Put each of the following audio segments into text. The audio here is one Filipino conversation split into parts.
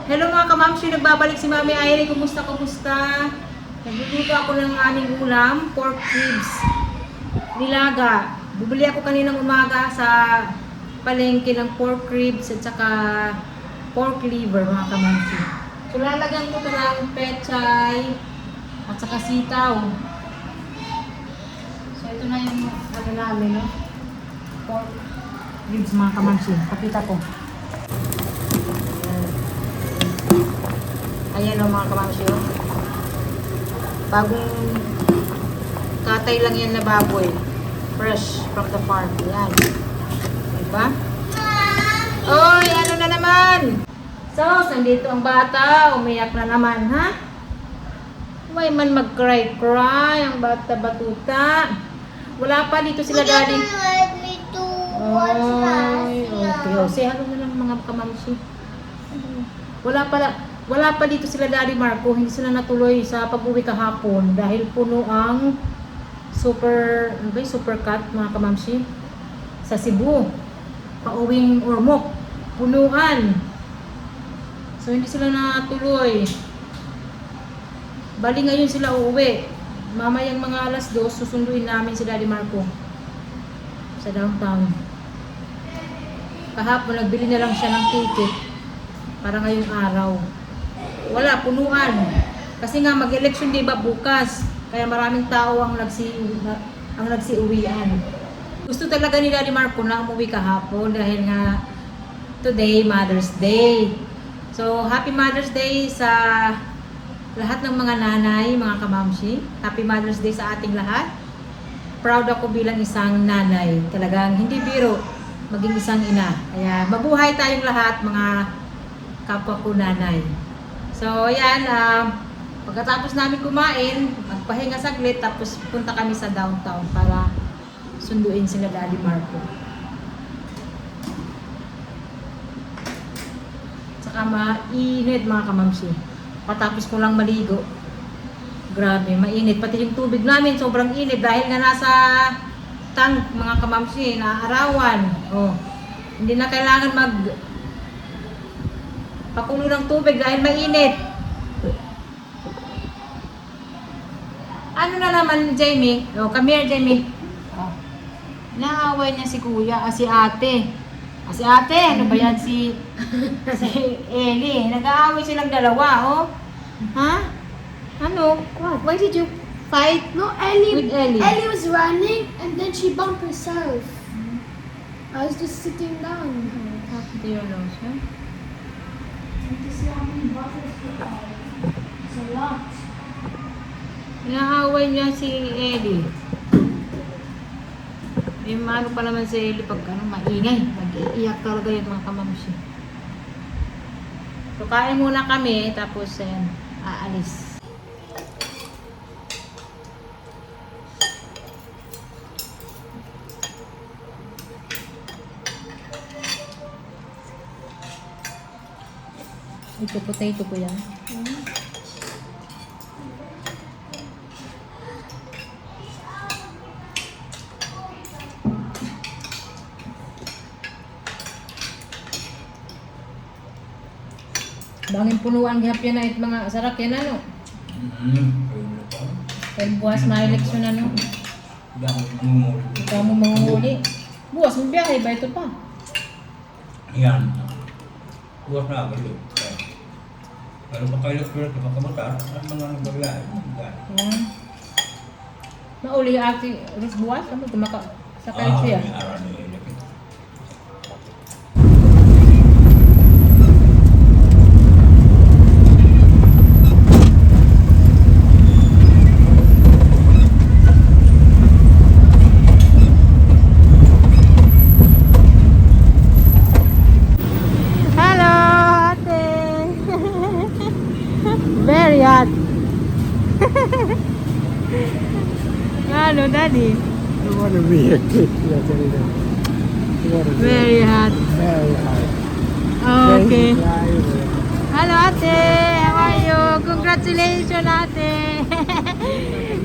Hello mga kamamshi, nagbabalik si Mami Irene. Kumusta? Nagluluto ako ng aming ulam, pork ribs, nilaga. Bumili ako kaninang umaga sa palengke ng pork ribs at saka pork liver mga kamamshi. So lalagyan ko ito ng pechay at saka sitaw. So ito na yung ano namin, no? Pork ribs mga kamamshi. Kapita ko. Ayan o mga kamamshi. Bagong katay lang yan na baboy. Fresh from the farm. Ayan. Diba? Oy, ano na naman? So, nandito ang bata. Umiyak na naman, ha? May man mag-cry-cry ang bata-batuta. Wala pa dito sila daddy. Oy, okay. O, say hello na lang mga kamamshi. Wala pa dito sila Daddy Marco, hindi sila natuloy sa pag-uwi kahapon dahil puno ang supercut mga kamamshi sa Cebu. Pauwing Ormoc, punuan. So hindi sila natuloy. Bali ngayon sila uuwi. Mamayang mga alas 2, susunduin namin si Daddy Marco sa downtown. Kahapon nagbili na lang siya ng ticket para ngayong araw. Wala, punuan. Kasi nga mag-election day ba bukas. Kaya maraming tao ang nagsiuwian. Gusto talaga ni Daddy Marco na umuwi kahapon dahil nga today, Mother's Day. So, Happy Mother's Day sa lahat ng mga nanay, mga kamamshi. Happy Mother's Day sa ating lahat. Proud ako bilang isang nanay. Talagang hindi biro maging isang ina. Kaya mabuhay tayong lahat, mga kapwa ko nanay. So, ayan, pagkatapos namin kumain, magpahinga saglit, tapos punta kami sa downtown para sunduin sila Daddy Marco. Saka mainit mga kamamshi. Patapos ko lang maligo. Grabe, mainit. Pati yung tubig namin, sobrang init dahil nga nasa tank mga kamamshi, naaarawan. Oh, hindi na kailangan pakulo ng tubig dahil mainit. Ano na naman, Jamie? Oh, come here, Jamie. Oh. Naaway niya si kuya, si ate. Si ate, ano ba yan? Si Ellie. Nag-aaway silang dalawa, oh. Ha? Ano? What? Why did you fight No, Ellie. with Ellie? Ellie was running and then she bumped herself. I was just sitting down. Talking to your nose, huh? It's a lot. Inaaway niya si Ellie. Eh, ano pa naman si Ellie pag maingay. Mag-iiyak talaga yun mga kamamshi. So, kain muna kami, tapos aalis. Ito, potato ko yan. Bangin punuan gihap yan na it mga sarak yan ano. Kaya buwas na eleksyon ano. Ikaw mo mangunguli. Buwas mo biyahe ba ito pa? Yan. Buwas na ako yun. Pero makailot-ilot na makamata at mga nagbaglay. Yan. Mauli ati Riz buwas? Ano kumaka sakay siya? May araw na yun. Very hot. Hello, Daddy. You want to be a kid, yeah, tell you that. You want to be Very hot. very high. Okay. Yeah, you will. Hello, Ate. How are you? Congratulations, Ate.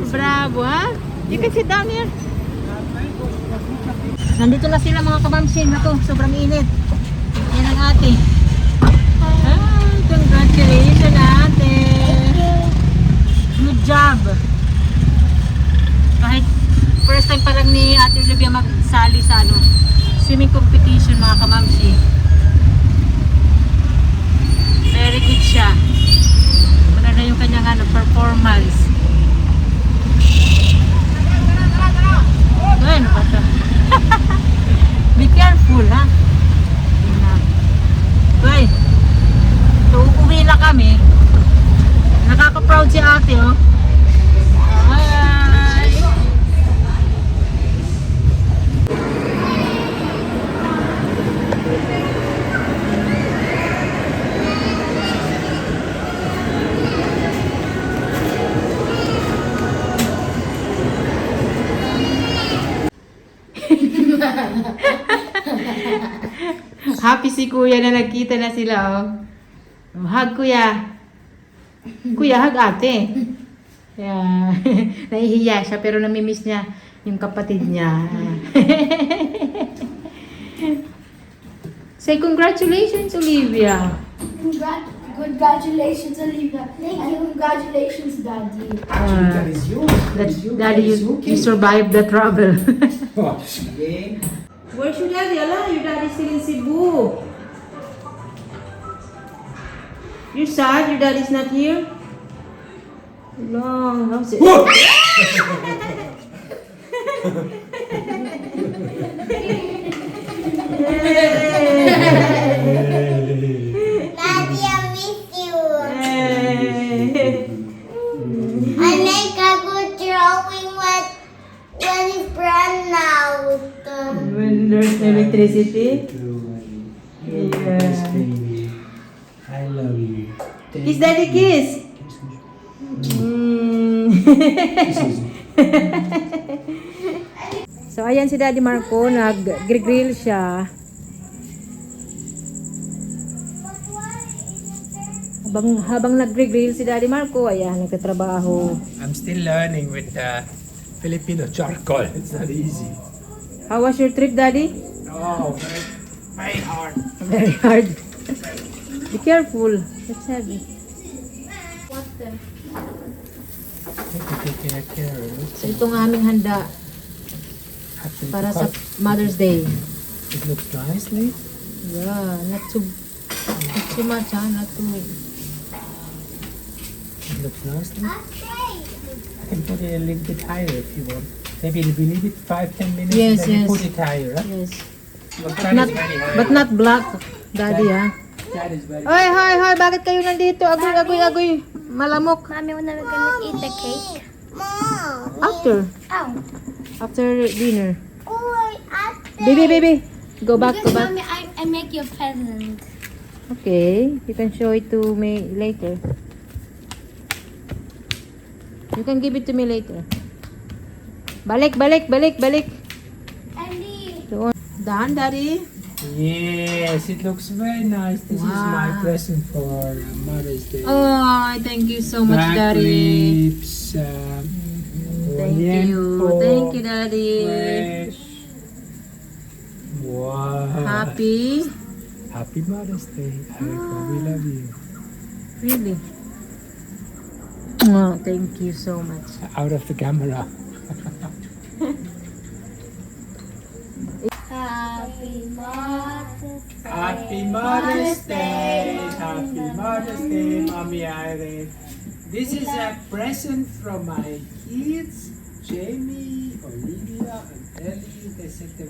Bravo, ha? You can sit down here. Nandito na sila mga kamamsin. Ako, sobrang init. Yan ang ate. Ah, congrats. sa swimming competition mga kamamsi. Very good siya. Maganda yung kanyang performance. Ano ba ito? Be careful, ha? Yun na. Okay. So, uuwi na kami. Nakaka-proud si ate, oh. Bye! Happy si kuya na nagkita na sila, oh. Hug kuya. Kuya, hug ate. Yeah. Nahihiya siya pero namimiss niya yung kapatid niya. Say congratulations, Olivia. Congratulations, Olivia. Thank you. Congratulations, Daddy. That is yours. Daddy, you survived the trouble. Okay. Where's your daddy? Ala, your daddy's still in Cebu. You're sad? Your daddy's not here? No, how's it? Daddy, I miss you. I make a good drawing when it's brand out. When there's electricity? Yes, baby. I love you. Kiss daddy, kiss! So ayan si Daddy Marco, nag-grill siya. Habang nag-grill si Daddy Marco, ayan, nagtatrabaho. I'm still learning with the Filipino charcoal. It's not easy. How was your trip, Daddy? Oh, very hard. Very hard. Be careful. It's heavy. What the? Take care of it. So itong aming handa para sa Mother's Day. It looks nicely. Yeah, not too much, ha? Not too... It looks nicely. I can put it a little bit higher if you want. Maybe we leave it 5-10 minutes Yes, and then yes. you put it higher, right? Yes. But But not black, Daddy, ha? That is very Hoy, hoy, hoy! Bakit kayo nandito? Agoy, agoy, agoy! Malamok. Mommy, when are we gonna eat the cake? Mom. After. Oh. After dinner. Oh, I Baby. Go back, go Because back. Mommy, I make you a present. Okay. You can show it to me later. You can give it to me later. Balik. Andy. Doon. Daan, Daddy. Yes, it looks very nice. This is my Wow. present for Mother's Day. Oh, thank you so much, Black Daddy. lips, Thank you. liempo, Thank you, Daddy. fresh. Wow. Happy? Happy Mother's Day. Erica, we love you. Really? Oh, thank you so much. Out of the camera. Happy Mother's Happy Mother's Day. Happy Mother's Day, Mommy Irene. This is a present from my kids, Jamie, Olivia, and Ellie. They said they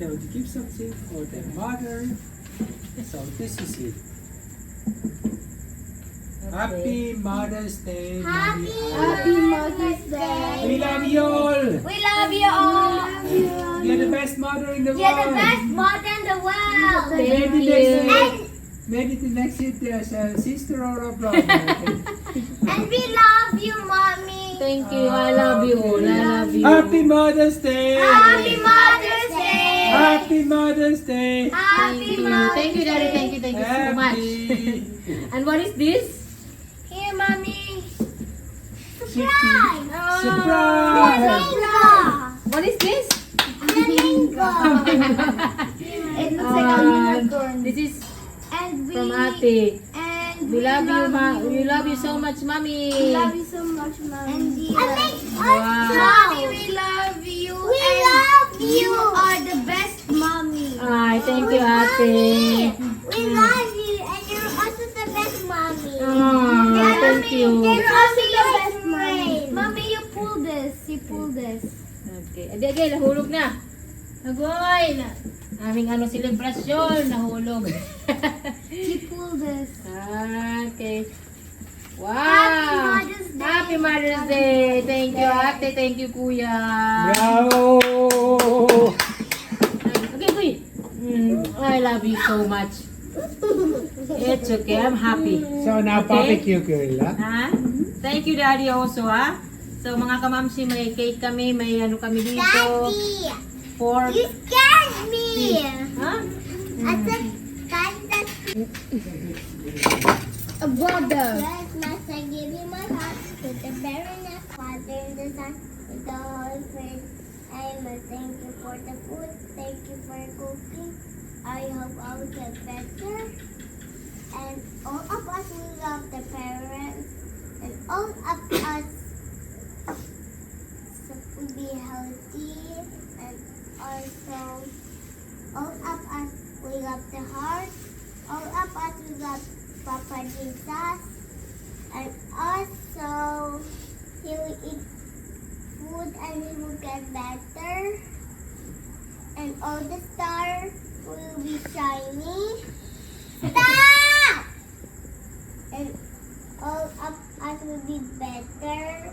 want to give something for their mother. So this is it. Happy Mother's Day, Mommy Irene. Happy Mother's Day. We love you all. We love you all. You're the best mother in the You're the world. best mother in the world. Maybe the next year there's a sister or a brother. And we love you, mommy. Thank you. I love you all. I love you. Happy Mother's Day! Happy Mother's Day. Happy Mother's Day! Happy Thank you. Mother's Thank you, Daddy. Thank you so much. Happy. And what is this? Here, mommy. Surprise! Surprise. Surprise! Flamingo. What is this? Flamingo. It looks like a unicorn. This is And we from Ate. and We love you, we love you so much, Mommy. We love you so much, Mommy. And we Wow. Mommy, we love you. We love You are the best mommy. Ay, thank you, ate. We love you, and you're also the best mommy. Ah, thank you. You're also the best mommy. Mommy, you pull this. You pull this. Okay. Adi, agay, nahulog na. Agoy, na. Aming ano, selebrasyon, nahulog. You pull this. Okay. Wow! Happy Mother's Day. Happy Mother's Day! Thank you, ate. Thank you, kuya. Bravo! Okay, kuya. I love you so much. It's okay. I'm happy. So now Okay. barbecue girl, huh? Ha? Thank you, Daddy, also, ha? So, mga kamamsi, may cake kami. May ano kami dito. Daddy, Pork. you scared me. Ha? I said, that A brother. Christmas, I give you my heart. With the very next Father and the Son, with the Holy Spirit. I must thank you for the food. Thank you for cooking. I hope I will get better. And all of us will love the parents. And all of us will be healthy. And also, all of us will love the heart. All of us will love Papa Jesus. And also, he will eat food and he will get better. And all the stars will be shiny. Stop! And all of us will be better.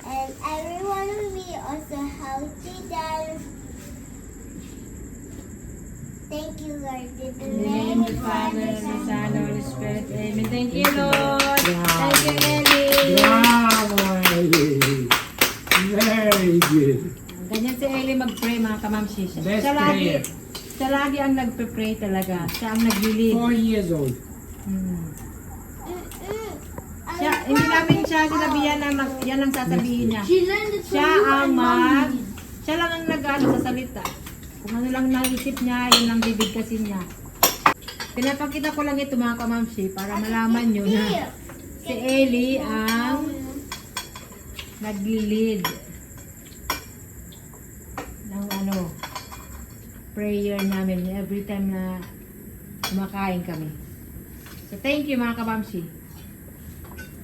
And everyone will be also healthy then. Thank you, Lord. In the In the name name of of the the Father, Father, and the Son, Son, and the Holy Spirit. Amen. Thank you, Lord. Yeah. Thank you, Ellie. Bravo, Ellie! Very good. Ganyan si Ellie mag-pray, mga kamamsi. Best lagi, prayer. siya lagi ang nagpe-pray talaga. Siya ang nag-lead. 4 years old. Siya, hindi namin siya sinabihan na yan ang sasabihin niya. She learned it from Siya you ang and mommy. siya lang ang nag-ano sa salita. Kung ano lang naisip niya, yun lang bibigkasin niya. Pinapakita ko lang ito, mga kamamsi, para malaman nyo na si Ellie ang nag-lead ng ano, prayer namin every time na kumakain kami. So thank you, mga kamamsi.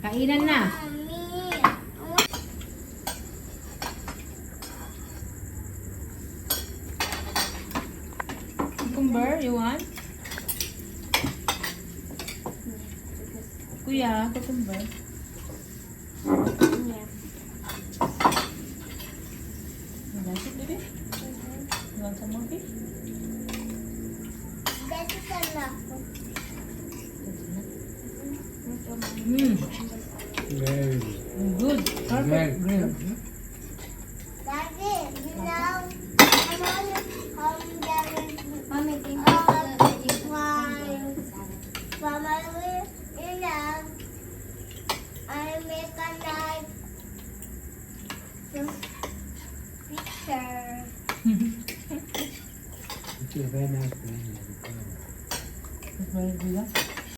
Kainan na. Mommy. Cucumber, you want? Kuya, cucumber. Yeah. That's it, baby? You want some more fish? That is enough. Very good. Good. Very Perfect. good. Daddy, you know, I'm only home there. Mommy, thank you All for of the the wine. Mama, you know, I make a nice picture. It's a very nice plan. It's very good, ah.